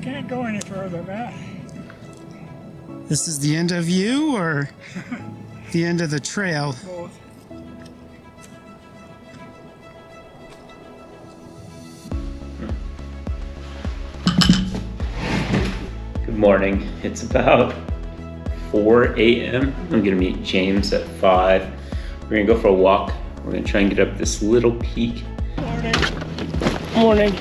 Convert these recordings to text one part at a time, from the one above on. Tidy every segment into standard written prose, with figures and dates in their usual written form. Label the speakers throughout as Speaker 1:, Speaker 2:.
Speaker 1: Can't go any further, Matt.
Speaker 2: This is the end of you or the end of the trail?
Speaker 1: Both.
Speaker 3: Good morning. It's about 4 a.m. I'm gonna meet James at 5. We're gonna go for a walk. We're gonna try and get up this little peak.
Speaker 1: Morning.
Speaker 3: Morning.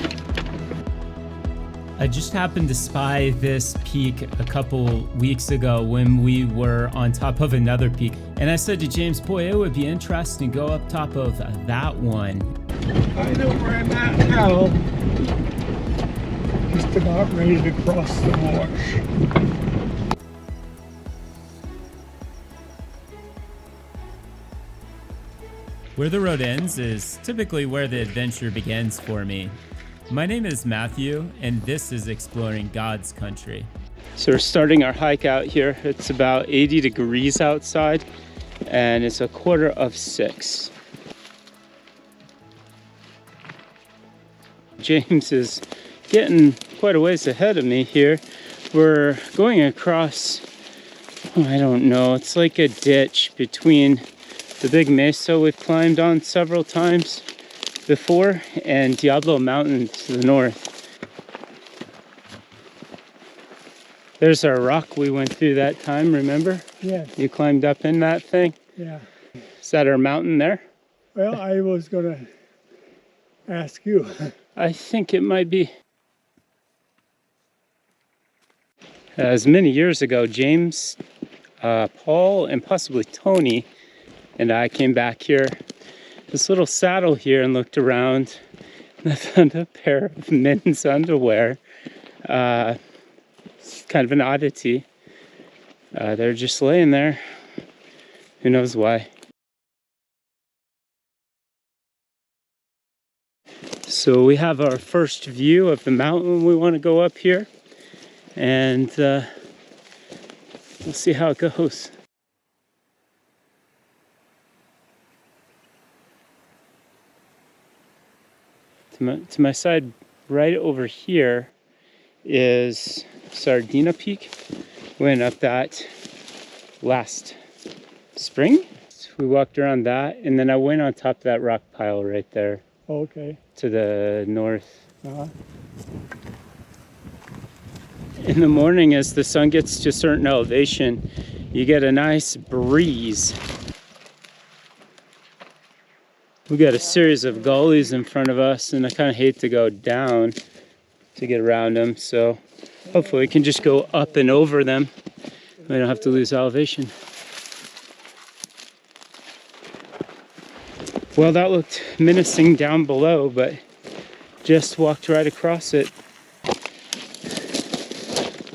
Speaker 4: I just happened to spy this peak a couple weeks ago when we were on top of another peak. And I said to James, boy, it would be interesting to go up top of that one.
Speaker 1: I know where I'm at now. Just about ready to cross the marsh.
Speaker 4: Where the road ends is typically where the adventure begins for me. My name is Matthew, and this is Exploring God's Country.
Speaker 3: So we're starting our hike out here. It's about 80 degrees outside, and it's 5:45. James is getting quite a ways ahead of me here. We're going across, I don't know, it's like a ditch between the big mesa we've climbed on several times before and Diablo Mountain to the north. There's our rock we went through that time, remember?
Speaker 1: Yeah.
Speaker 3: You climbed up in that thing?
Speaker 1: Yeah.
Speaker 3: Is that our mountain there?
Speaker 1: Well, I was going to ask you.
Speaker 3: I think it might be. As many years ago, James, Paul, and possibly Tony and I came back here, this little saddle here, and looked around, and I found a pair of men's underwear. It's kind of an oddity. They're just laying there. Who knows why? So we have our first view of the mountain we want to go up here, and we'll see how it goes. To my side, right over here, is Sardina Peak. We went up that last spring. So we walked around that, and then I went on top of that rock pile right there.
Speaker 1: Okay.
Speaker 3: To the north.
Speaker 1: Uh-huh.
Speaker 3: In the morning, as the sun gets to a certain elevation, you get a nice breeze. We got a series of gullies in front of us, and I kind of hate to go down to get around them, so hopefully we can just go up and over them. We don't have to lose elevation. Well, that looked menacing down below, but just walked right across it.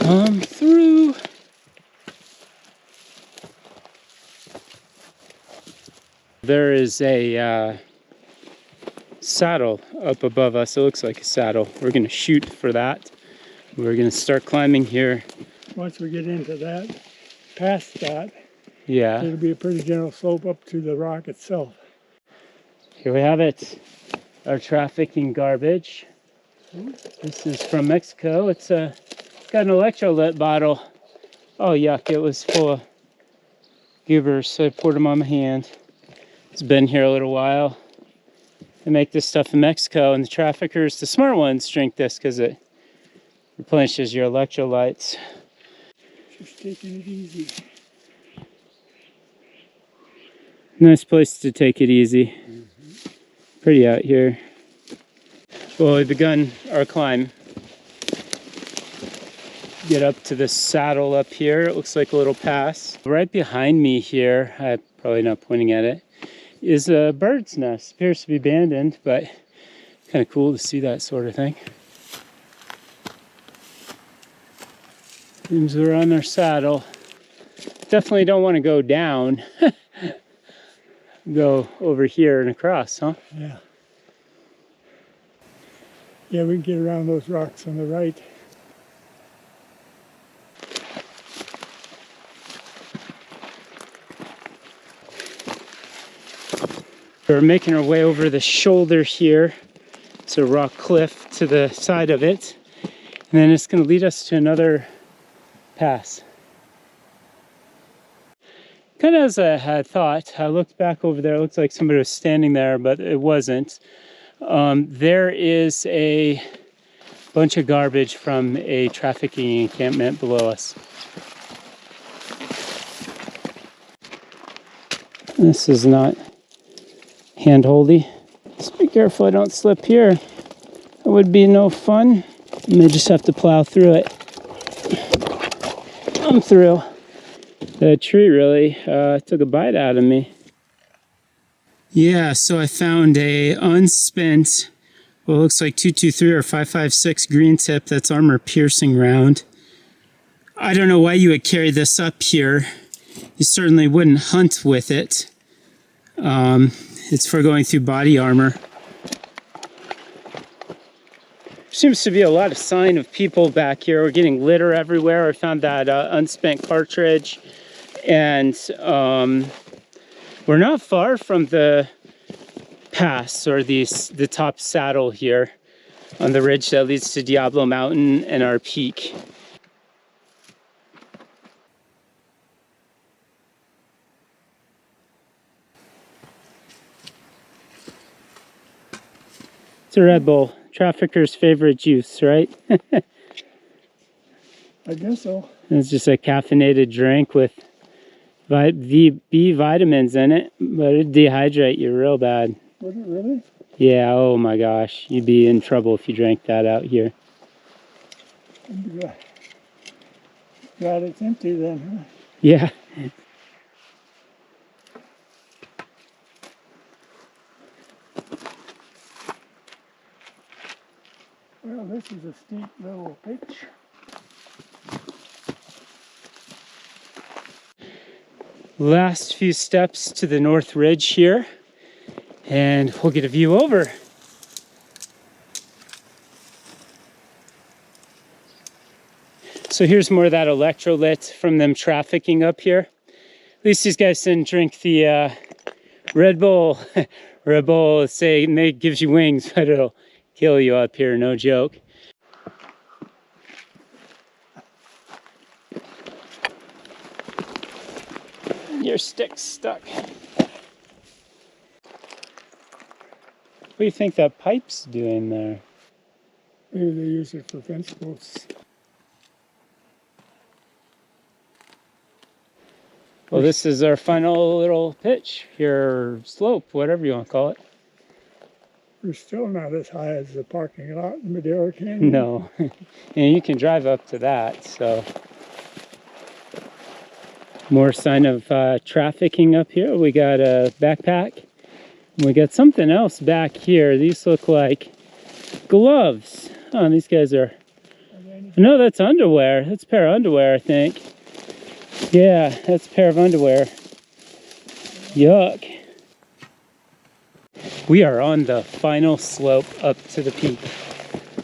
Speaker 3: Come through. There is a saddle up above us. It looks like a saddle. We're going to shoot for that. We're going to start climbing here.
Speaker 1: Once we get into that, past that,
Speaker 3: Yeah.
Speaker 1: it'll be a pretty gentle slope up to the rock itself.
Speaker 3: Here we have it. Our trafficking garbage. This is from Mexico. It's got an electrolyte bottle. Oh yuck, it was full of goobers, so I poured them on my hand. It's been here a little while. They make this stuff in Mexico, and the traffickers, the smart ones, drink this because it replenishes your electrolytes.
Speaker 1: Just taking it easy.
Speaker 3: Nice place to take it easy. Pretty out here. Well, we've begun our climb. Get up to the saddle up here. It looks like a little pass. Right behind me here, I'm probably not pointing at it, is a bird's nest. Appears to be abandoned, but kind of cool to see that sort of thing. Seems we're on our saddle. Definitely don't want to go down. Go over here and across, huh?
Speaker 1: Yeah. Yeah, we can get around those rocks on the right.
Speaker 3: We're making our way over the shoulder here. It's a rock cliff to the side of it. And then it's going to lead us to another pass. Kind of as I had thought, I looked back over there. It looks like somebody was standing there, but it wasn't. There is a bunch of garbage from a trafficking encampment below us. This is not hand-holdy. Just be careful I don't slip here. That would be no fun. I may just have to plow through it. I'm through. The tree really took a bite out of me.
Speaker 2: Yeah, so I found a unspent, what looks like 223 or 556 green tip that's armor piercing round. I don't know why you would carry this up here. You certainly wouldn't hunt with it. It's for going through body armor.
Speaker 3: Seems to be a lot of sign of people back here. We're getting litter everywhere. I found that unspent cartridge. And we're not far from the pass or the top saddle here on the ridge that leads to Diablo Mountain and our peak. It's a Red Bull, trafficker's favorite juice, right?
Speaker 1: I guess so.
Speaker 3: It's just a caffeinated drink with B vitamins in it, but it'd dehydrate you real bad.
Speaker 1: Would it really?
Speaker 3: Yeah, oh my gosh. You'd be in trouble if you drank that out here.
Speaker 1: Glad it's empty then, huh?
Speaker 3: Yeah.
Speaker 1: Well, this is a steep little pitch.
Speaker 3: Last few steps to the North Ridge here, and we'll get a view over. So here's more of that electrolyte from them trafficking up here. At least these guys didn't drink the Red Bull. Red Bull, say, it gives you wings, but it'll kill you up here, no joke. Your stick's stuck. What do you think that pipe's doing there?
Speaker 1: Maybe they use it for fence posts.
Speaker 3: Well, this is our final little pitch, your slope, whatever you want to call it.
Speaker 1: We're still not as high as the parking lot in Madera Canyon.
Speaker 3: No, and you can drive up to that, so. More sign of trafficking up here. We got a backpack. We got something else back here. These look like gloves. Oh, these guys are... No, that's underwear. That's a pair of underwear, I think. Yeah, that's a pair of underwear. Yuck. We are on the final slope up to the peak.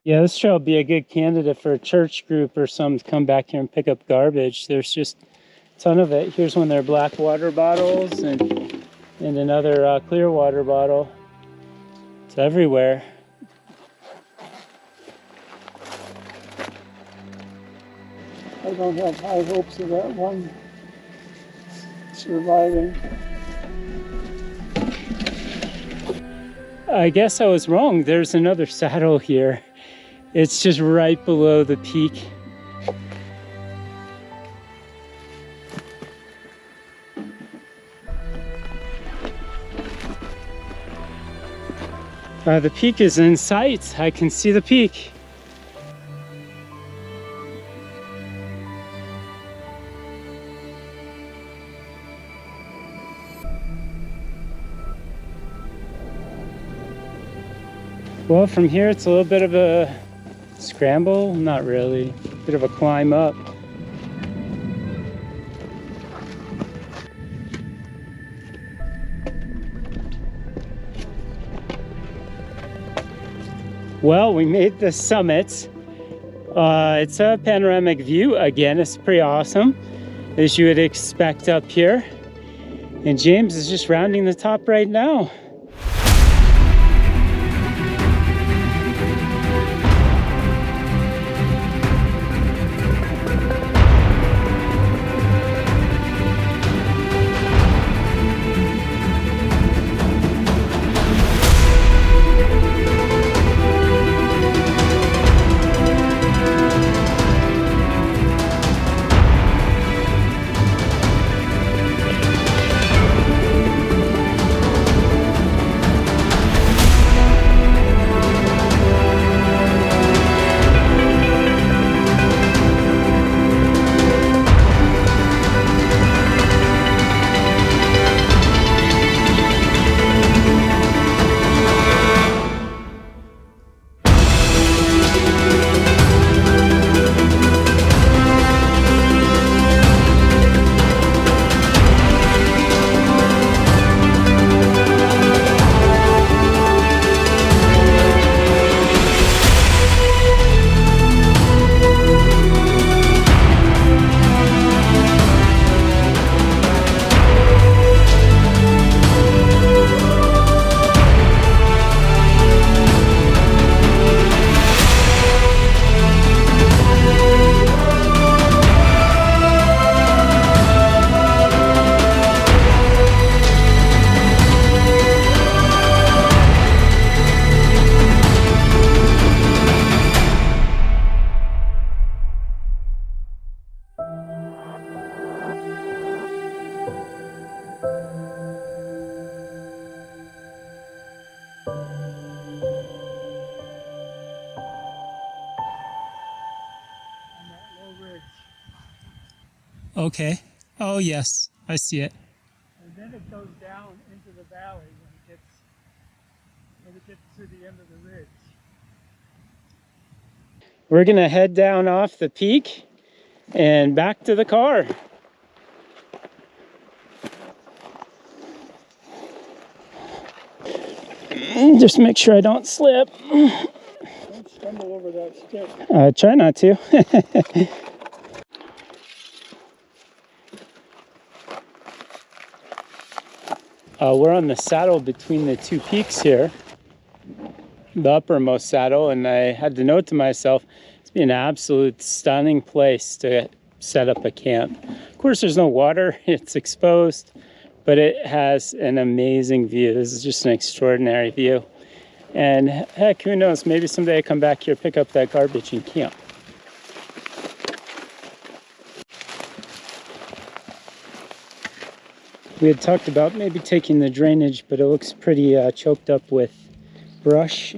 Speaker 3: Yeah, this trail would be a good candidate for a church group or something to come back here and pick up garbage. There's just a ton of it. Here's one of their black water bottles and another clear water bottle. It's everywhere.
Speaker 1: I don't have high hopes of that one surviving.
Speaker 3: I guess I was wrong. There's another saddle here. It's just right below the peak. The peak is in sight. I can see the peak. Well, from here it's a little bit of a scramble, not really, bit of a climb up. Well, we made the summit. It's a panoramic view. Again, it's pretty awesome, as you would expect up here. And James is just rounding the top right now.
Speaker 2: Okay. Oh, yes. I see it.
Speaker 1: And then it goes down into the valley when it gets to the end of the ridge.
Speaker 3: We're gonna head down off the peak and back to the car. Just make sure I don't slip.
Speaker 1: Don't stumble over that stick.
Speaker 3: Try not to. We're on the saddle between the two peaks here, the uppermost saddle, and I had to note to myself, it's been an absolute stunning place to set up a camp. Of course, there's no water, it's exposed, but it has an amazing view. This is just an extraordinary view. And heck, who knows, maybe someday I come back here, pick up that garbage and camp. We had talked about maybe taking the drainage, but it looks pretty choked up with brush.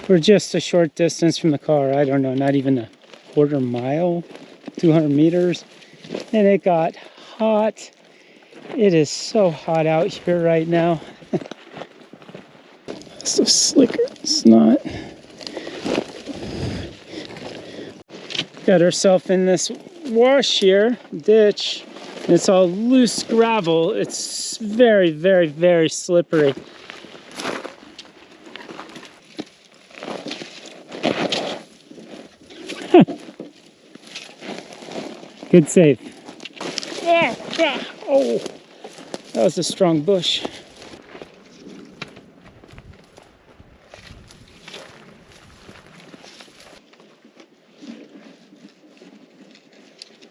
Speaker 3: We're just a short distance from the car. I don't know, not even a quarter mile, 200 meters. And it got hot. It is so hot out here right now. So slicker, it's not. Got ourselves in this wash here, ditch, and it's all loose gravel. It's very, very, very slippery. Good save. Oh, that was a strong bush.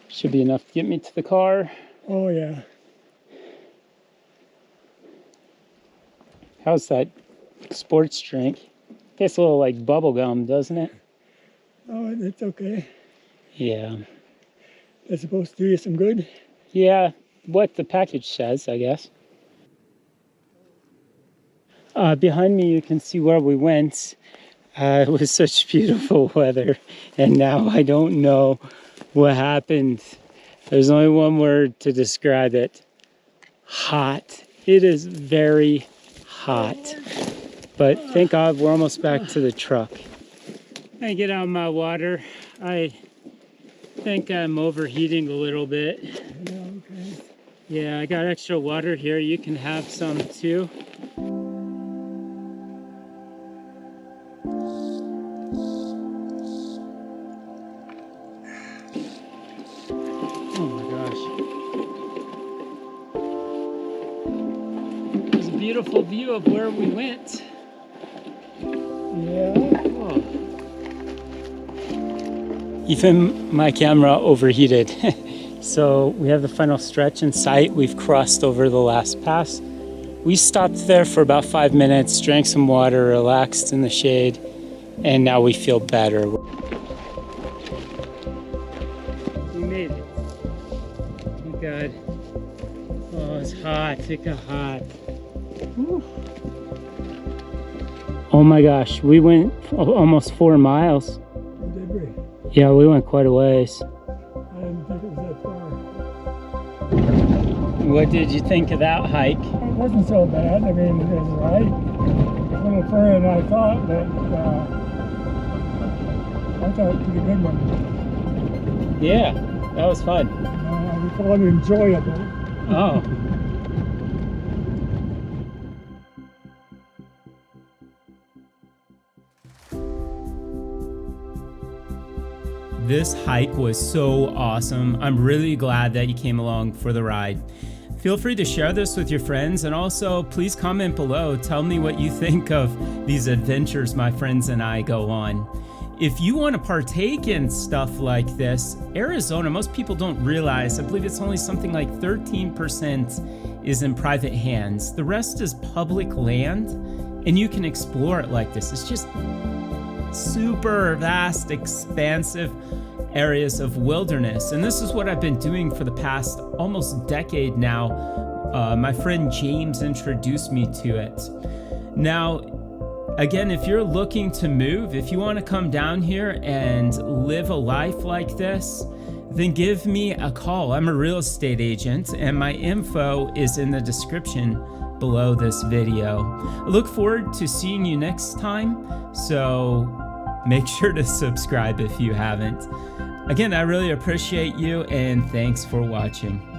Speaker 3: Should be enough to get me to the car.
Speaker 1: Oh yeah.
Speaker 3: How's that sports drink? Tastes a little like bubble gum, doesn't it?
Speaker 1: Oh, it's okay.
Speaker 3: Yeah.
Speaker 1: It's supposed to do you some good.
Speaker 3: Yeah, what the package says, I guess. Behind me you can see where we went. It was such beautiful weather, and now I don't know what happened. There's only one word to describe it. Hot. It is very hot. But thank God we're almost back to the truck. I get out my water. I think I'm overheating a little bit.
Speaker 1: Yeah, okay.
Speaker 3: Yeah, I got extra water here. You can have some too. Oh my gosh. There's a beautiful view of where we went.
Speaker 1: Yeah.
Speaker 3: Oh. Even my camera overheated. So we have the final stretch in sight. We've crossed over the last pass. We stopped there for about 5 minutes, drank some water, relaxed in the shade, and now we feel better. We made it. Thank God. Oh, it's hot. It got hot. Whew. Oh my gosh, we went almost 4 miles.
Speaker 1: Did we?
Speaker 3: Yeah, we went quite a ways.
Speaker 1: I didn't think it was that far.
Speaker 3: What did you think of that hike?
Speaker 1: It wasn't so bad. I mean, it was right. A little further than I thought, but I thought it was a pretty good one.
Speaker 3: Yeah, that was fun.
Speaker 1: We call it enjoyable.
Speaker 3: Oh.
Speaker 4: This hike was so awesome. I'm really glad that you came along for the ride. Feel free to share this with your friends, and also please comment below. Tell me what you think of these adventures my friends and I go on. If you want to partake in stuff like this, Arizona, most people don't realize, I believe it's only something like 13% is in private hands. The rest is public land, and you can explore it like this. It's just super vast, expansive areas of wilderness. And this is what I've been doing for the past almost decade now. My friend James introduced me to it. Now, Again, if you're looking to move, if you want to come down here and live a life like this, then give me a call. I'm a real estate agent, and my info is in the description below this video. I look forward to seeing you next time, so make sure to subscribe if you haven't. Again, I really appreciate you, and thanks for watching.